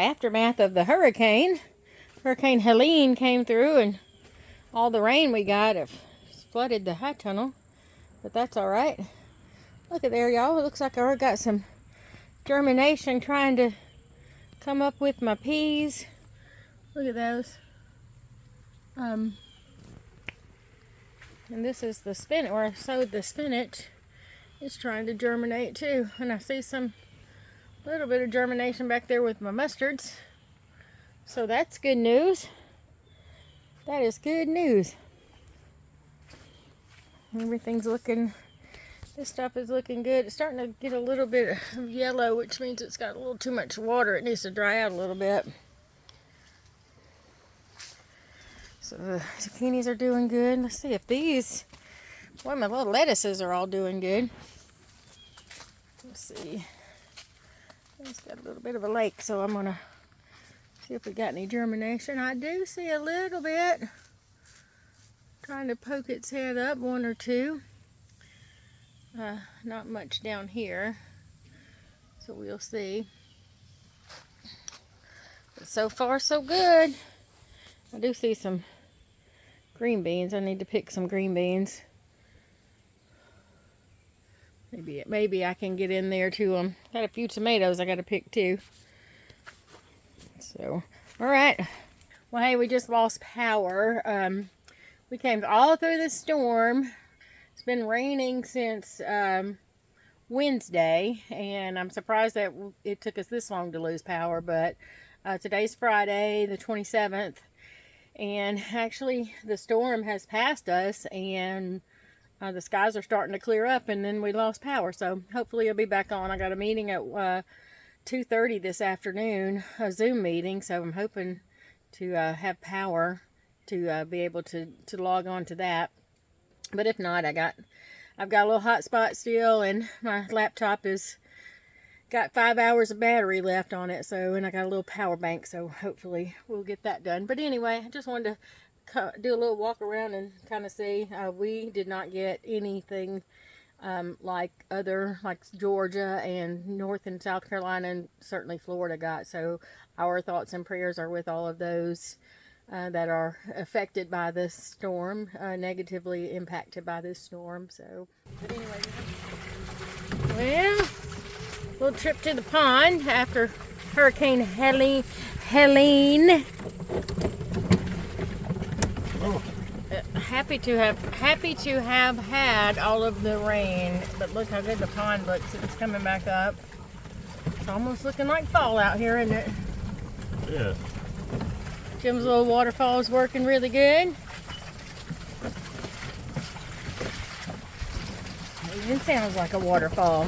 aftermath of the hurricane. Hurricane Helene came through, and all the rain we got flooded the high tunnel. But that's all right. Look at there, y'all. It looks like I already got some germination trying to come up with my peas. Look at those. And this is the spinach where I sowed the spinach. It's trying to germinate too. And I see some little bit of germination back there with my mustards. So that's good news. That is good news. Everything's looking, this stuff is looking good. It's starting to get a little bit of yellow, which means it's got a little too much water. It needs to dry out a little bit. So the zucchinis are doing good. Let's see if these, boy, my little lettuces are all doing good. Let's see. It's got a little bit of a lake, so I'm gonna see if we got any germination. I do see a little bit. Trying to poke its head up, one or two. Not much down here, so we'll see. But so far, so good. I do see some green beans. I need to pick some green beans. Maybe I can get in there to them. Got a few tomatoes I got to pick too. So, all right. Well, hey, we just lost power. We came all through the storm. It's been raining since Wednesday, and I'm surprised that it took us this long to lose power. But today's Friday, the 27th, and actually the storm has passed us, and the skies are starting to clear up, and then we lost power. So hopefully it'll be back on. I got a meeting at 2:30 this afternoon, a Zoom meeting, so I'm hoping to have power to be able to log on to that. But if not, I've got a little hotspot still, and my laptop is got 5 hours of battery left on it. So, and I got a little power bank, so hopefully we'll get that done. But anyway, I just wanted to do a little walk around and kind of see. We did not get anything like Georgia and North and South Carolina, and certainly Florida got. So our thoughts and prayers are with all of those that are affected by this storm, negatively impacted by this storm. So, but anyway, well, little trip to the pond after Hurricane Helene. Oh. Happy to have had all of the rain, but look how good the pond looks. It's coming back up. It's almost looking like fall out here, isn't it? Yeah. Jim's little waterfall is working really good. It even sounds like a waterfall.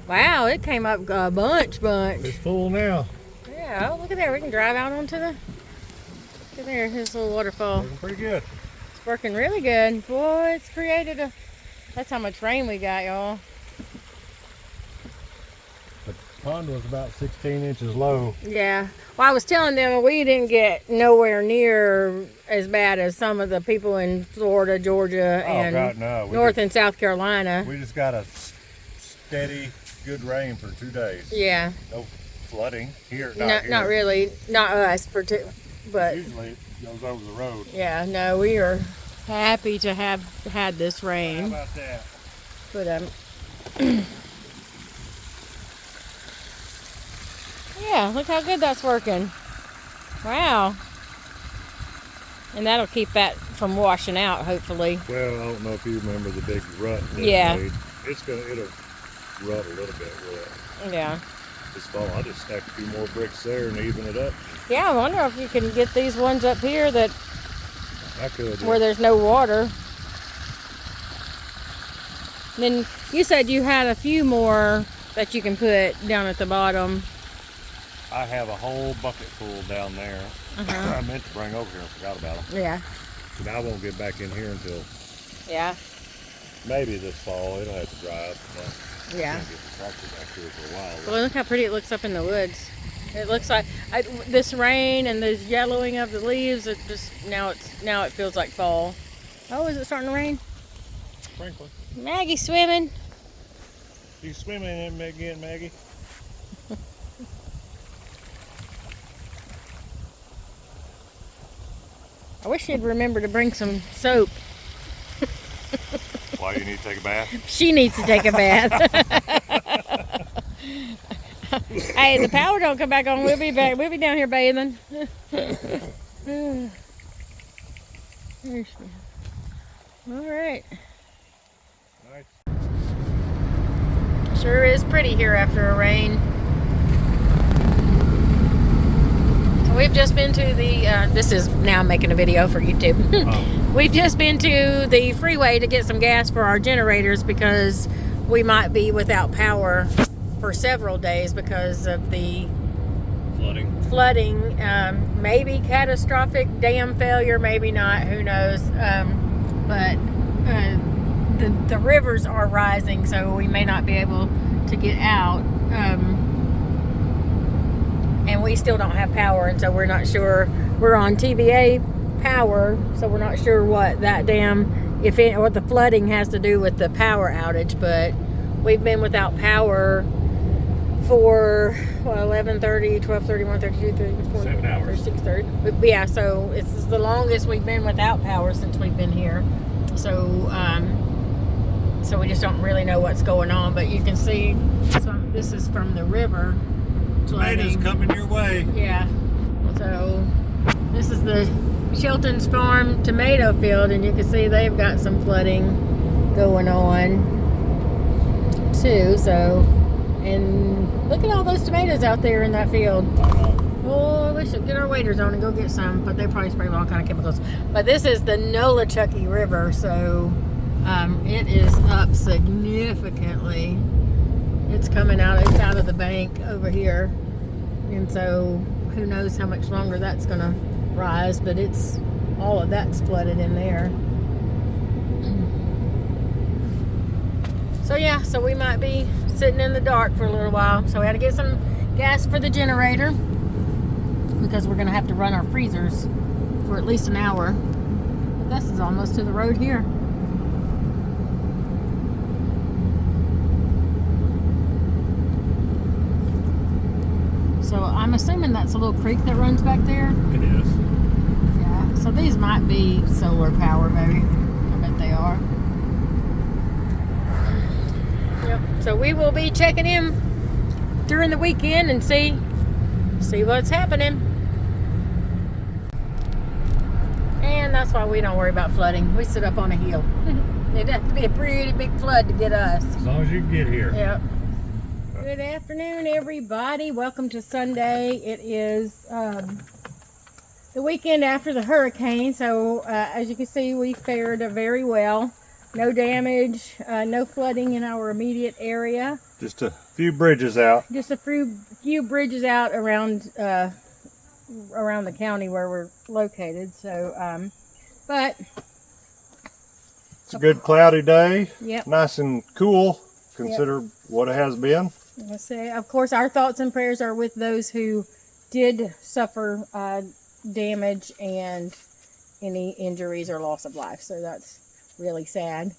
Wow, it came up a bunch. It's full now. Yeah, oh, look at there. We can drive out onto the... Look at there, his little waterfall. Looking pretty good. It's working really good. Boy, it's created a... That's how much rain we got, y'all. The pond was about 16 inches low. Yeah. Well, I was telling them we didn't get nowhere near as bad as some of the people in Florida, Georgia, and God, no. North and South Carolina. We just got a steady, good rain for 2 days. Yeah. No flooding here. Not really. Not us, but usually it goes over the road. Yeah. No, we are happy to have had this rain. How about that? But yeah, look how good that's working. Wow. And that'll keep that from washing out, hopefully. Well, I don't know if you remember the big rut that Yeah. it made. It'll rut a little bit. Yeah. This fall, I just stacked a few more bricks there and even it up. Yeah, I wonder if you can get these ones up here that I could. where there's no water. And then you said you had a few more that you can put down at the bottom. I have a whole bucket full down there. I meant to bring over here and forgot about them. Yeah. But I won't get back in here until Yeah. maybe this fall. It'll have to dry up. Yeah. Can't get the tractor back here for a while. Well, look how pretty it looks up in the woods. It looks like this rain and the yellowing of the leaves. It just now it feels like fall. Oh, is it starting to rain? Sprinkling. Maggie swimming. You swimming in again, Maggie? I wish she'd remember to bring some soap. Why you need to take a bath? She needs to take a bath. Hey, the power don't come back on. We'll be back. We'll be down here bathing. All right. Nice. Sure is pretty here after a rain. So we've just been to the, this is now making a video for YouTube. We've just been to the freeway to get some gas for our generators because we might be without power for several days because of the flooding. Maybe catastrophic dam failure, maybe not, who knows. But the rivers are rising, so we may not be able to get out. And we still don't have power, and so we're not sure. We're on TVA power, so we're not sure what that dam, what the flooding has to do with the power outage. But we've been without power for 11:30, 12:30, 1:32, 3:40, 7 hours. 6:30. Yeah, so it's the longest we've been without power since we've been here. So so we just don't really know what's going on. But you can see, this is from the river. Tomatoes coming your way. Yeah. So this is the Chilton's Farm tomato field, and you can see they've got some flooding going on too. So, and look at all those tomatoes out there in that field. Oh, we should get our waders on and go get some, but they probably spray all kind of chemicals. But this is the Nolichucky River, so it is up significantly. It's coming out, it's out of the bank over here. And so who knows how much longer that's gonna rise, but it's, all of that's flooded in there. So yeah, so we might be sitting in the dark for a little while. So we had to get some gas for the generator because we're gonna have to run our freezers for at least an hour. But this is almost to the road here. So I'm assuming that's a little creek that runs back there. It is. Yeah, so these might be solar power, maybe. I bet they are. Yep. So we will be checking in during the weekend and see what's happening. And that's why we don't worry about flooding. We sit up on a hill. It'd have to be a pretty big flood to get us. As long as you can get here. Yep. Good afternoon, everybody. Welcome to Sunday. It is the weekend after the hurricane, so as you can see, we fared very well. No damage, no flooding in our immediate area. Just a few bridges out. Just a few bridges out around the county where we're located. So, but it's a good cloudy day. Yep. Nice and cool. Consider what it has been. Let's see. Of course, our thoughts and prayers are with those who did suffer damage and any injuries or loss of life. So that's really sad.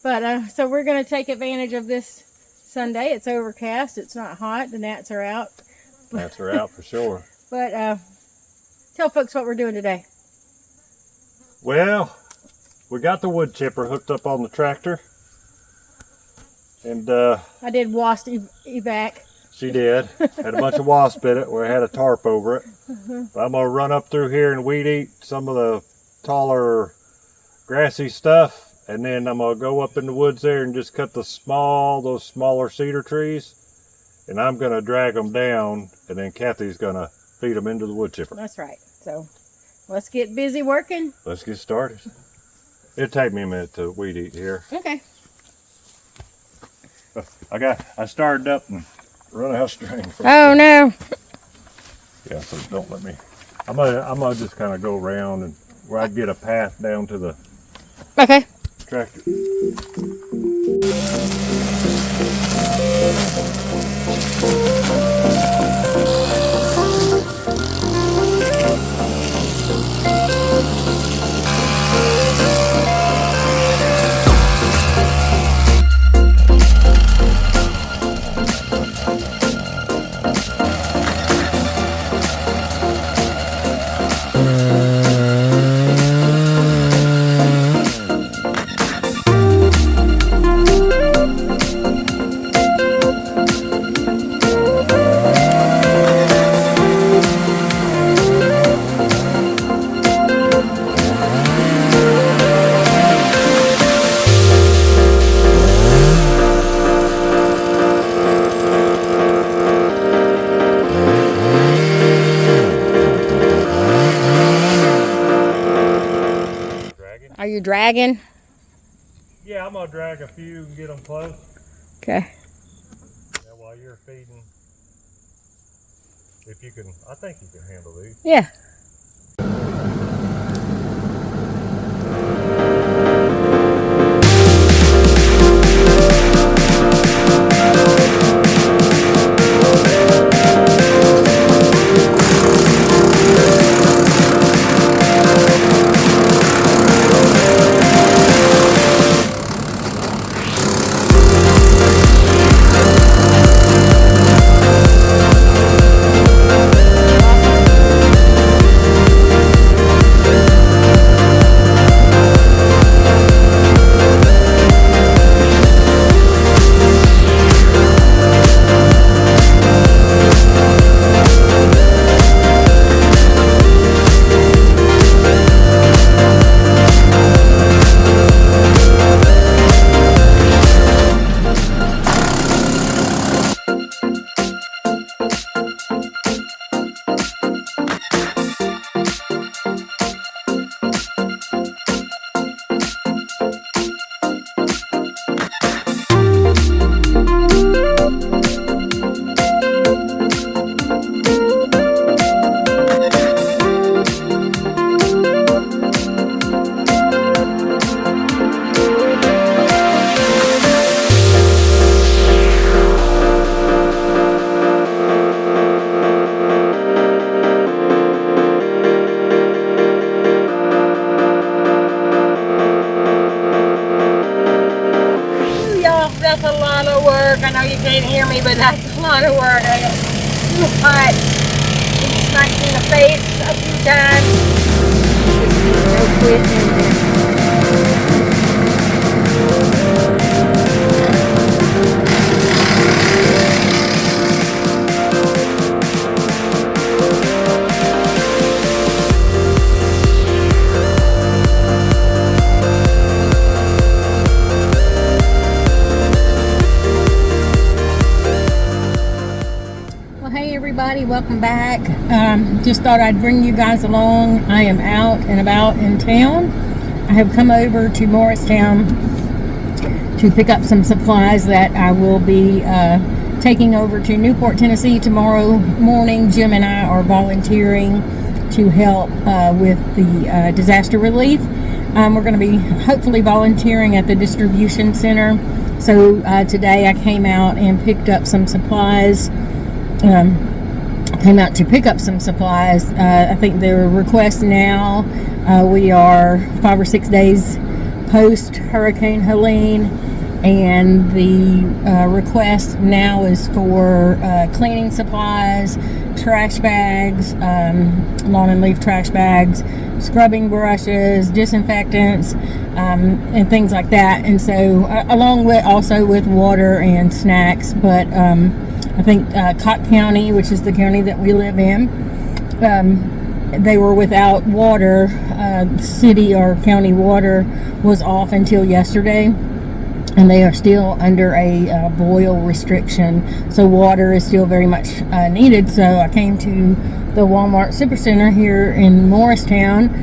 But so we're going to take advantage of this Sunday. It's overcast. It's not hot. The gnats are out. Gnats are out for sure. But tell folks what we're doing today. Well, we got the wood chipper hooked up on the tractor. And I did wasp evac. She did. Had a bunch of wasps in it where I had a tarp over it. But I'm going to run up through here and weed eat some of the taller grassy stuff. And then I'm going to go up in the woods there and just cut those smaller cedar trees. And I'm going to drag them down. And then Kathy's going to feed them into the wood chipper. That's right. So let's get busy working. Let's get started. It'll take me a minute to weed eat here. Okay. I started up and run out of string. Oh no. Yeah, so don't let me. I'm gonna just kind of go around and where I get a path down to the Okay. tractor. dragging? Yeah, I'm gonna drag a few and get them close. Okay. Yeah, while you're feeding, if you can, I think you can handle these. Yeah. That's a lot of work. I know you can't hear me, but that's a lot of work. I got too hot. He smacked me in the face a few times. No quitting in there. Everybody, welcome back. Just thought I'd bring you guys along. I am out and about in town. I have come over to Morristown to pick up some supplies that I will be taking over to Newport, Tennessee tomorrow morning. Jim and I are volunteering to help with the disaster relief. We're going to be hopefully volunteering at the distribution center. So today I came out and picked up some supplies. Came out to pick up some supplies. I think the request now, we are 5 or 6 days post Hurricane Helene, and the request now is for cleaning supplies, trash bags, lawn and leaf trash bags, scrubbing brushes, disinfectants, and things like that. And so along with also with water and snacks. But I think Cott County, which is the county that we live in, they were without water. City or county water was off until yesterday, and they are still under a boil restriction. So water is still very much needed. So I came to the Walmart Supercenter here in Morristown,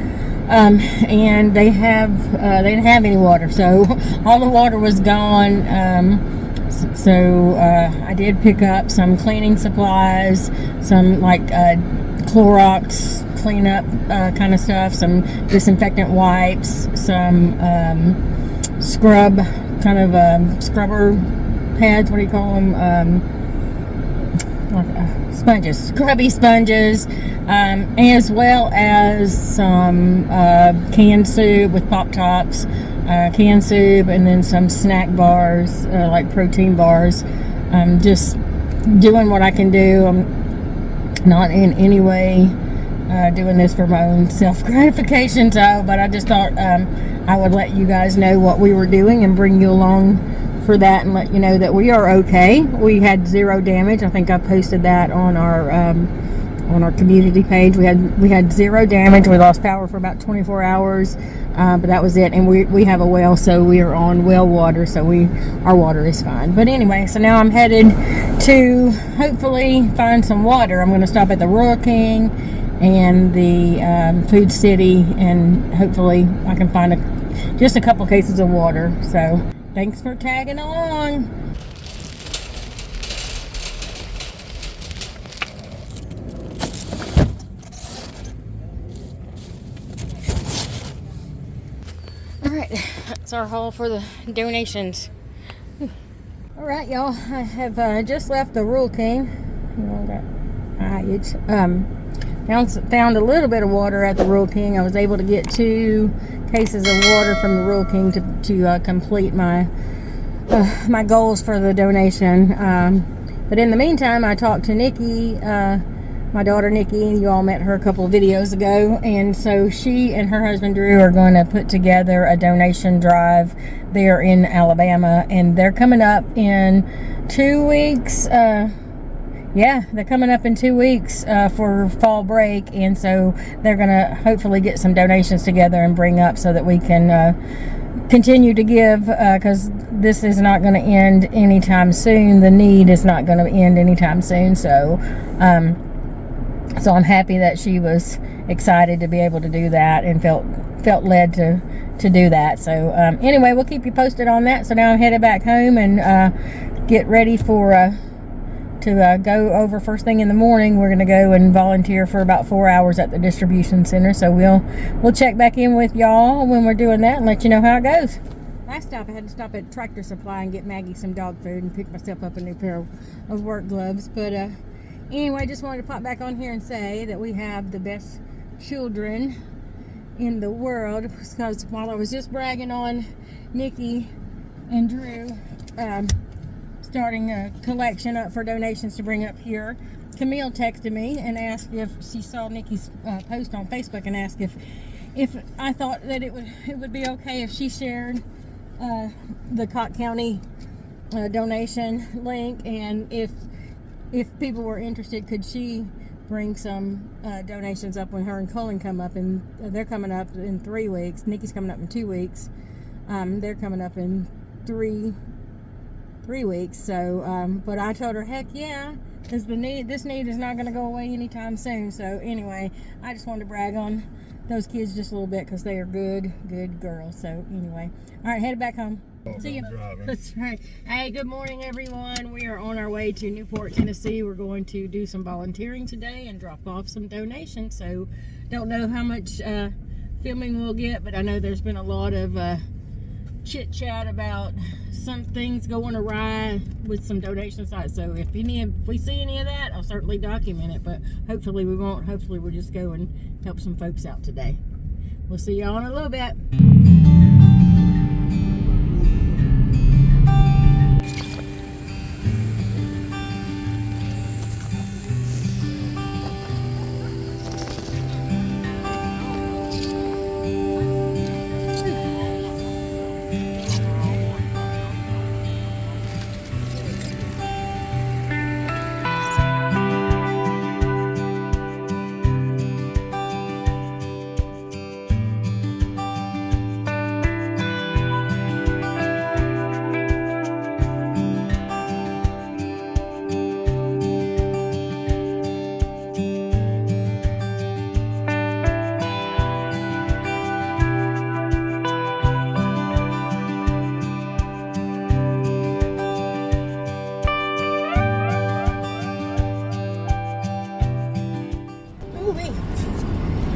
and they didn't have any water. So all the water was gone. So I did pick up some cleaning supplies, some like Clorox cleanup kind of stuff, some disinfectant wipes, some scrub kind of scrubber pads. What do you call them? Sponges, scrubby sponges, as well as some canned soup with Pop Tops. Canned soup, and then some snack bars, like protein bars. Just doing what I can do. I'm not in any way doing this for my own self-gratification, but I just thought I would let you guys know what we were doing and bring you along for that, and let you know that we are okay. We had 0 damage. I think I posted that on our community page. We had 0 damage. We lost power for about 24 hours, but that was it. And we have a well, so we are on well water, so our water is fine. But anyway, so now I'm headed to hopefully find some water. I'm going to stop at the Royal King and the Food City, and hopefully I can find a just a couple cases of water. So thanks for tagging along. Alright, that's our haul for the donations. Alright, y'all, I have just left the Rural King. Found a little bit of water at the Rural King. I was able to get 2 cases of water from the Rural King to complete my my goals for the donation. But in the meantime, I talked to Nikki, my daughter Nikki. You all met her a couple of videos ago, and so she and her husband Drew are going to put together a donation drive there in Alabama, and they're coming up in 2 weeks. Yeah, they're coming up in 2 weeks for fall break, and so they're going to hopefully get some donations together and bring up so that we can continue to give, because this is not going to end anytime soon. The need is not going to end anytime soon, so so I'm happy that she was excited to be able to do that and felt led to do that. So anyway, we'll keep you posted on that. So now I'm headed back home and get ready for to go over first thing in the morning. We're going to go and volunteer for about 4 hours at the distribution center. So we'll check back in with y'all when we're doing that and let you know how it goes. Last stop, I had to stop at Tractor Supply and get Maggie some dog food and pick myself up a new pair of work gloves. But anyway, just wanted to pop back on here and say that we have the best children in the world, because while I was just bragging on Nikki and Drew starting a collection up for donations to bring up here, Camille texted me and asked if she saw Nikki's post on Facebook and asked if I thought that it would be okay if she shared the Cott County donation link, and if people were interested, could she bring some donations up when her and Colin come up, and they're coming up in 3 weeks. Nikki's coming up in 2 weeks. They're coming up in three weeks. So, but I told her, heck yeah, because this need is not going to go away anytime soon. So anyway, I just wanted to brag on those kids just a little bit because they are good girls. So anyway, all right, headed back home. See you. That's right. Hey, good morning, everyone. We are on our way to Newport, Tennessee. We're going to do some volunteering today and drop off some donations. So, don't know how much filming we'll get, but I know there's been a lot of chit chat about some things going awry with some donation sites. So, if we see any of that, I'll certainly document it. But hopefully we won't. Hopefully we'll just go and help some folks out today. We'll see y'all in a little bit.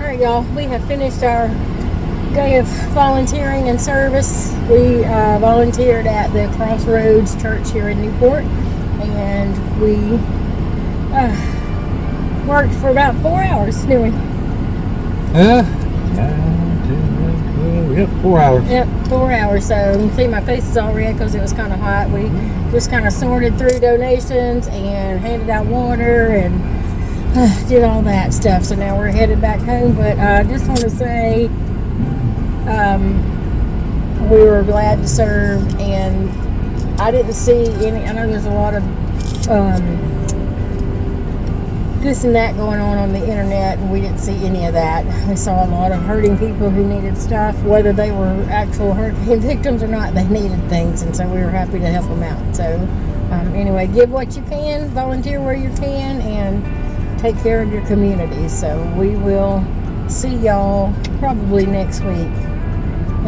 Alright y'all, we have finished our day of volunteering and service. We volunteered at the Crossroads Church here in Newport, and we worked for about 4 hours, didn't we? 4 hours. Yep, 4 hours. So you can see my face is all red because it was kind of hot. We just kind of sorted through donations and handed out water and did all that stuff. So now we're headed back home, but I just want to say we were glad to serve, and I didn't see any. I know there's a lot of this and that going on the internet, and we didn't see any of that. We saw a lot of hurting people who needed stuff, whether they were actual hurricane victims or not. They needed things, and so we were happy to help them out. So anyway, give what you can, volunteer where you can, and take care of your community. So we will see y'all probably next week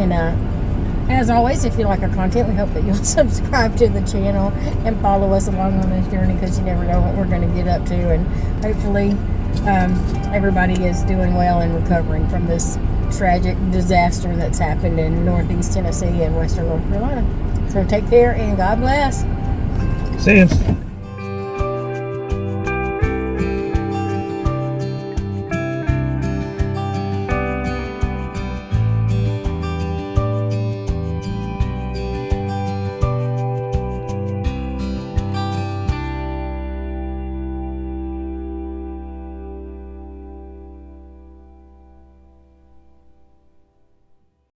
And as always, if you like our content, we hope that you'll subscribe to the channel and follow us along on this journey, because you never know what we're going to get up to. And hopefully everybody is doing well and recovering from this tragic disaster that's happened in Northeast Tennessee and Western North Carolina. So take care and God bless. See you.